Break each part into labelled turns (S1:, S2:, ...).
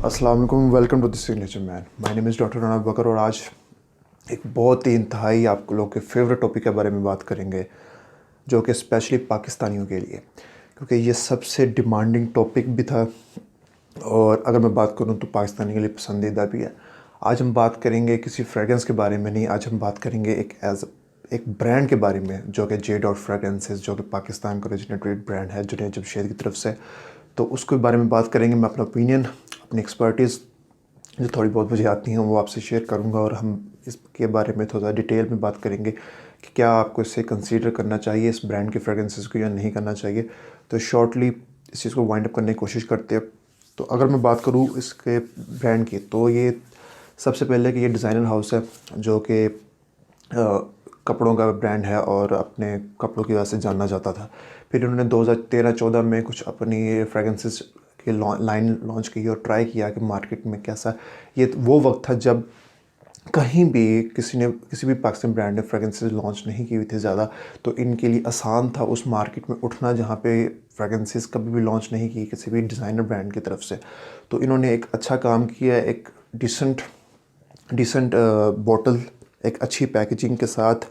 S1: अस्सलाम वालेकुम, welcome to the signature man. My name is doctor Rana Bakar और आज एक बहुत ही इंतहाई आप लोगों के फेवरेट टॉपिक के बारे में बात करेंगे, जो कि स्पेशली पाकिस्तानियों के लिए, क्योंकि ये सबसे डिमांडिंग टॉपिक भी था और अगर मैं बात करूँ तो पाकिस्तानी के लिए पसंदीदा भी है। आज हम बात करेंगे किसी फ्रेगरेंस के बारे में नहीं, आज हम बात करेंगे एक ब्रांड के बारे में, जो कि जे डॉट फ्रेगरेंसेस, जो कि पाकिस्तान का ओरिजिनेटेड ब्रांड है जुनैद जमशेद की तरफ से। तो उसके बारे में बात करेंगे। मैं अपना ओपिनियन, अपनी एक्सपर्टीज़ जो थोड़ी बहुत मुझे आती हैं वो आपसे शेयर करूंगा और हम इसके बारे में थोड़ा डिटेल में बात करेंगे कि क्या आपको इसे कंसीडर करना चाहिए, इस ब्रांड के फ्रेगरेंसेस को, या नहीं करना चाहिए। तो शॉर्टली इस चीज़ को वाइंड अप करने की कोशिश करते हैं। तो अगर मैं बात करूँ इसके ब्रांड की, तो ये सबसे पहले कि ये डिज़ाइनर हाउस है जो कि कपड़ों का ब्रांड है और अपने कपड़ों की वजह से जाना जाता था। फिर इन्होंने 2013-14 में कुछ अपनी फ्रेगरेंसेस की लाइन लॉन्च की और ट्राई किया कि मार्केट में कैसा। ये वो वक्त था जब कहीं भी किसी भी पाकिस्तान ब्रांड ने फ्रेगरेंसेस लॉन्च नहीं की हुई थी ज़्यादा, तो इनके लिए आसान था उस मार्केट में उठना जहाँ पे फ्रेगरेंसेस कभी भी लॉन्च नहीं की किसी भी डिज़ाइनर ब्रांड की तरफ से। तो इन्होंने एक अच्छा काम किया, एक डिसेंट डिसेंट बॉटल, एक अच्छी पैकेजिंग के साथ,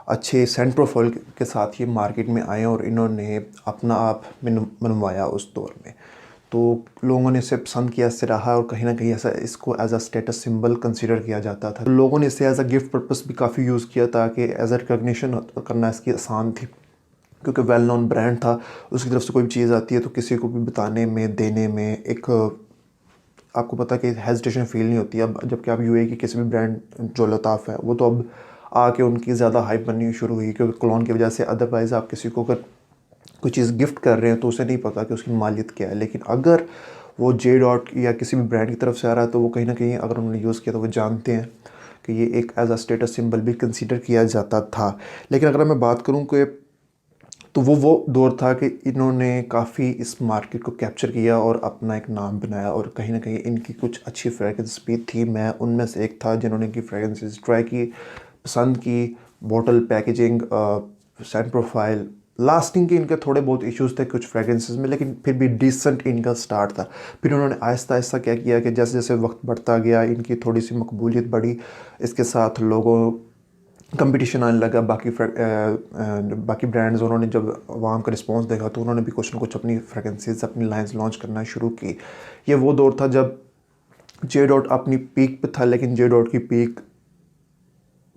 S1: अच्छे सेंट प्रोफाइल के साथ ये मार्केट में आए और इन्होंने अपना आप मनवाया उस दौर में। तो लोगों ने इसे पसंद किया, इससे रहा और कहीं ना कहीं ऐसा इसको as a status symbol consider किया जाता था। लोगों ने इसे एज अ गिफ्ट पर्पस भी काफ़ी यूज़ किया ताकि एज अ रिकग्निशन करना इसकी आसान थी, क्योंकि वेल नोन ब्रांड था। उसकी तरफ से कोई भी चीज़ आती है तो किसी को भी बताने में, देने में एक आपको पता कि हेजिटेशन फील नहीं होती। अब जबकि आप यूएई की किसी भी ब्रांड जो लताफ़ है वो तो अब आके उनकी ज़्यादा हाइप बननी शुरू हुई, क्योंकि क्लोन की वजह से। अदरवाइज़ आप किसी को अगर कोई चीज़ गिफ्ट कर रहे हैं तो उसे नहीं पता कि उसकी मालियत क्या है, लेकिन अगर वो जे डॉट या किसी भी ब्रांड की तरफ से आ रहा है तो वो कहीं ना कहीं अगर उन्होंने यूज़ किया तो वो जानते हैं कि ये एक एज अ स्टेटस सिंबल भी कंसीडर किया जाता था। लेकिन अगर मैं बात करूँ कि तो वो दौर था कि इन्होंने काफ़ी इस मार्केट को कैप्चर किया और अपना एक नाम बनाया, और कहीं ना कहीं इनकी कुछ अच्छी फ्रेगरेंस भी थी। मैं उनमें से एक था जिन्होंने इनकी फ्रेगरेंसेस ट्राई की, पसंद की। Bottle packaging, Saint profile, lasting के इनके थोड़े बहुत इश्यूज़ थे कुछ फ्रेगरेंसेस में, लेकिन फिर भी डिसेंट इनका स्टार्ट था। फिर उन्होंने आहिस्ता आहिस्ता क्या किया कि जैसे जैसे वक्त बढ़ता गया इनकी थोड़ी सी मकबूलियत बढ़ी, इसके साथ लोगों कंपटीशन आने लगा। बाकी ब्रांड्स, उन्होंने जब आवाम का रिस्पांस देखा तो उन्होंने भी कुछ ना कुछ अपनी फ्रेगरेंसेस, अपनी लाइंस लॉन्च करना शुरू की। ये वो दौर था जब जे डॉट अपनी पीक पे था, लेकिन जे डॉट की पीक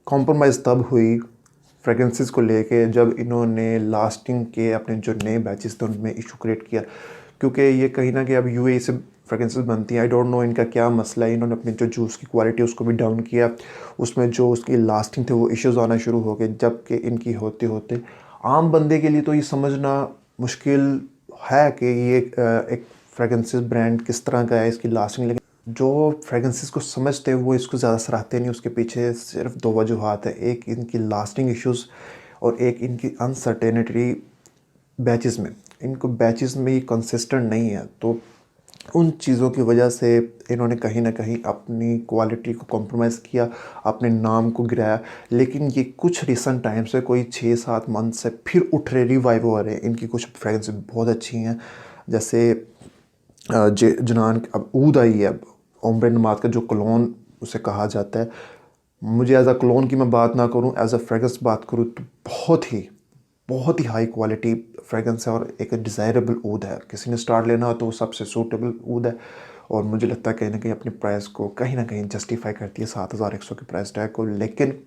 S1: कॉम्प्रोमाइज़ तब हुई फ्रेगरेंसेस को लेके जब इन्होंने लास्टिंग के अपने जो नए बैचेस थे उनमें इशू क्रिएट किया, क्योंकि ये कहीं ना कहीं अब यूएई से फ्रेगरेंसेस बनती हैं। आई डोंट नो इनका क्या मसला है। इन्होंने अपने जो जूस की क्वालिटी उसको भी डाउन किया, उसमें जो उसकी लास्टिंग थे वो इश्यूज़ आना शुरू हो गए, जबकि इनकी होते होते आम बंदे के लिए तो ये समझना मुश्किल है कि ये एक फ्रेगरेंसेस ब्रांड किस तरह का है, इसकी लास्टिंग। लेकिन जो फ्रेगरेंसेस को समझते हैं वो इसको ज़्यादा सराहते नहीं। उसके पीछे सिर्फ दो वजूहत है, एक इनकी लास्टिंग इश्यूज़ और एक इनकी अनसर्टेनिटी बैचेस में। इनको बैचेस में ये कंसिस्टेंट नहीं है, तो उन चीज़ों की वजह से इन्होंने कहीं ना कहीं अपनी क्वालिटी को कॉम्प्रोमाइज़ किया, अपने नाम को गिराया। लेकिन ये कुछ रिसेंट टाइम से, कोई 6-7 मंथ से फिर उठ रहे, रिवाइव हो रहे हैं। इनकी कुछ फ्रेगरेंसेस बहुत अच्छी हैं, जैसे जनान अब ऊद आई है, अब ओम्ब्रे नमाज का जो क्लोन उसे कहा जाता है। मुझे एज अ क्लोन की मैं बात ना करूं, एज अ फ्रेगरेंस बात करूं तो बहुत ही हाई क्वालिटी फ्रेगरेंस है और एक डिज़ायरेबल ऊद है। किसी ने स्टार्ट लेना हो तो वो सबसे सूटेबल ऊद है, और मुझे लगता है कहीं ना कहीं अपने प्राइस को कहीं ना कहीं जस्टिफाई करती है 7,100 के प्राइस टैग को। लेकिन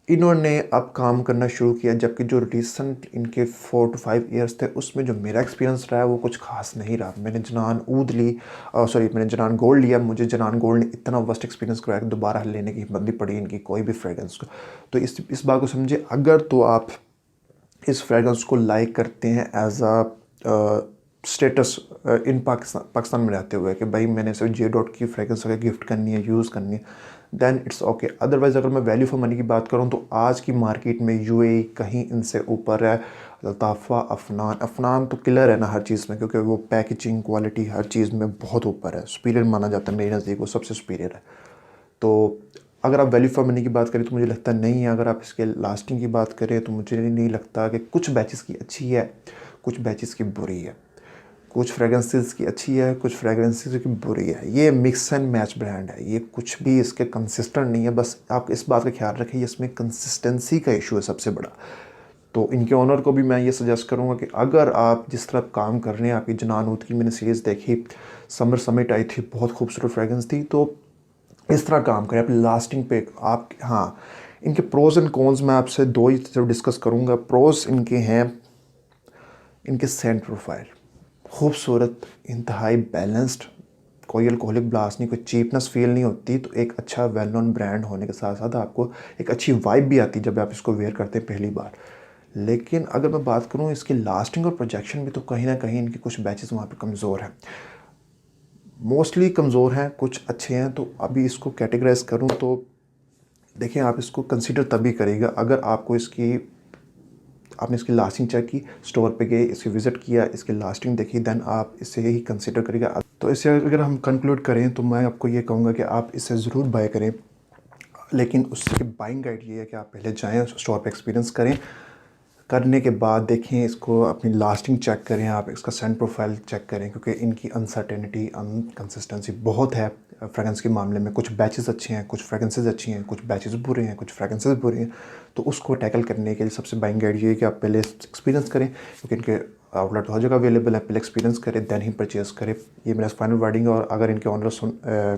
S1: इन्होंने अब काम करना शुरू किया, जबकि जो रिसेंट इनके 4 to 5 ईयर्स थे उसमें जो मेरा एक्सपीरियंस रहा है वो कुछ खास नहीं रहा। मैंने जनान ऊद ली, मैंने जनान गोल्ड लिया, मुझे जनान गोल्ड ने इतना वर्स्ट एक्सपीरियंस कराया कि दोबारा लेने की हिम्मत नहीं पड़ी इनकी कोई भी फ्रेगरेंस को। तो इस बात को समझे, अगर तो आप इस फ्रेगरेंस को लाइक करते हैं as a status in Pakistan में रहते हुए कि भाई मैंने सिर्फ जे डॉट की फ्रेगरेंस अगर गिफ्ट करनी है, यूज़ करनी है, देन इट्स ओके। अदरवाइज़ अगर मैं वैल्यू फॉर मनी की बात करूँ तो आज की मार्केट में यूएई कहीं इनसे ऊपर है। लताफ़ा, अफनान तो किलर है ना हर चीज़ में, क्योंकि वो पैकेजिंग क्वालिटी हर चीज़ में बहुत ऊपर है, सुपीरियर माना जाता है मेरे नज़दीक, वो सबसे सुपीरियर है। तो अगर आप वैल्यू फॉर मनी की बात करें तो मुझे लगता नहीं है। अगर आप इसके लास्टिंग की बात करें तो मुझे नहीं लगता कि कुछ बैचेस की अच्छी है, कुछ बैचेस की बुरी है। कुछ फ्रेगरेंसेस की अच्छी है, कुछ फ्रेगरेंसेस की बुरी है। ये मिक्स एंड मैच ब्रांड है, ये कुछ भी इसके कंसिस्टेंट नहीं है। बस आप इस बात का ख्याल रखें, इसमें कंसिस्टेंसी का इशू है सबसे बड़ा। तो इनके ओनर को भी मैं ये सजेस्ट करूँगा कि अगर आप जिस तरह काम कर रहे हैं, आपकी जनान ऊद की मैंने सीरीज़ देखी, समर समिट आई थी, बहुत खूबसूरत फ्रेगरेंस थी, तो इस तरह काम करें आप लास्टिंग पे। आप हाँ, इनके प्रोज एंड कॉन्स मैं आपसे दो ही तरफ डिस्कस करूँगा। प्रोज इनके हैं, इनके सेंट प्रोफाइल खूबसूरत, इंतहाई बैलेंस्ड, कोई अल्कोहलिक ब्लास्ट नहीं, कोई चीपनेस फील नहीं होती। तो एक अच्छा वेल नोन ब्रांड होने के साथ साथ आपको एक अच्छी वाइब भी आती है जब आप इसको वेयर करते हैं पहली बार। लेकिन अगर मैं बात करूँ इसकी लास्टिंग और प्रोजेक्शन में, तो कहीं ना कहीं इनके कुछ बैचेस वहाँ पे कमज़ोर हैं, मोस्टली कमज़ोर हैं, कुछ अच्छे हैं। तो अभी इसको कैटेगराइज करूँ तो देखिए, आप इसको कंसीडर तभी करिएगा अगर आपको आपने इसकी लास्टिंग चेक की, स्टोर पे गए, इसकी विज़िट किया, इसकी लास्टिंग देखी, देन आप इसे ही कंसीडर करिएगा। तो इसे अगर हम कंक्लूड करें तो मैं आपको ये कहूँगा कि आप इसे ज़रूर बाय करें, लेकिन उसकी बाइंग गाइड ये है कि आप पहले जाएँ स्टोर पे, एक्सपीरियंस करें, करने के बाद देखें इसको, अपनी लास्टिंग चेक करें, आप इसका सेंट प्रोफाइल चेक करें, क्योंकि इनकी अनसर्टेनिटी, अनकंसिस्टेंसी बहुत है फ्रेगरेंस के मामले में। कुछ बैचेस अच्छे हैं, कुछ फ्रेगरेंसेस अच्छी हैं, कुछ बैचेस बुरे हैं, कुछ फ्रेगरेंसेस बुरे हैं। तो उसको टैकल करने के लिए सबसे बाइंग गाइड ये है कि आप पहले एक्सपीरियंस करें, क्योंकि इनके आउटलेट हर जगह अवेलेबल है। पहले एक्सपीरियंस करें, देन ही परचेज़ करें। ये मेरा फाइनल वर्डिंग है। और अगर इनके ऑनर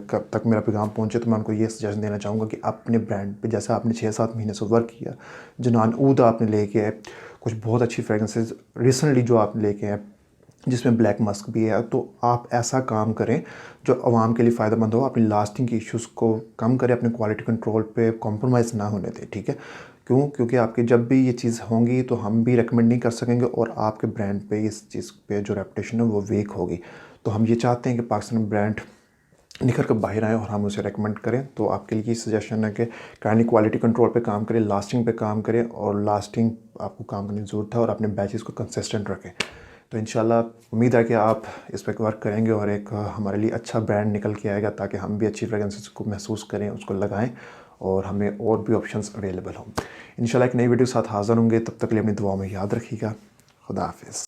S1: कब तक मेरा पैगाम पहुंचे, तो मैं उनको ये सजेशन देना चाहूँगा कि अपने ब्रांड पे, जैसे आपने 6-7 महीने से वर्क किया, जनान ऊद आपने लेके आए, कुछ बहुत अच्छी फ्रेगरेंसेस रिसेंटली जो आप लेके आए जिसमें ब्लैक मस्क भी है, तो आप ऐसा काम करें जो आवाम के लिए फ़ायदेमंद हो, अपनी लास्टिंग के इश्यूज़ को कम करें, अपने क्वालिटी कंट्रोल पे कॉम्प्रोमाइज़ ना होने दें, ठीक है। क्यों? क्योंकि आपकी जब भी ये चीज़ होंगी तो हम भी रेकमेंड नहीं कर सकेंगे, और आपके ब्रांड पे, इस चीज़ पे जो रेपुटेशन है वो वीक होगी। तो हम ये चाहते हैं कि पाकिस्तान ब्रांड निखर कर बाहर आए और हम उसे रेकमेंड करें। तो आपके लिए सजेशन है कि काइंडली क्वालिटी कंट्रोल पे काम करें, लास्टिंग पे काम करें, और लास्टिंग आपको काम करने की ज़रूरत है, और अपने बैचेस को कंसिस्टेंट रखें। तो इंशाल्लाह उम्मीद है कि आप इस पर वर्क करेंगे और एक हमारे लिए अच्छा ब्रांड निकल के आएगा, ताकि हम भी अच्छी फ्रेगरेंसेस को महसूस करें, उसको लगाएं, और हमें और भी ऑप्शंस अवेलेबल हों। इंशाल्लाह एक नई वीडियो के साथ हाज़िर होंगे, तब तक के लिए अपनी दुआओं में याद रखिएगा। खुदा हाफिज़।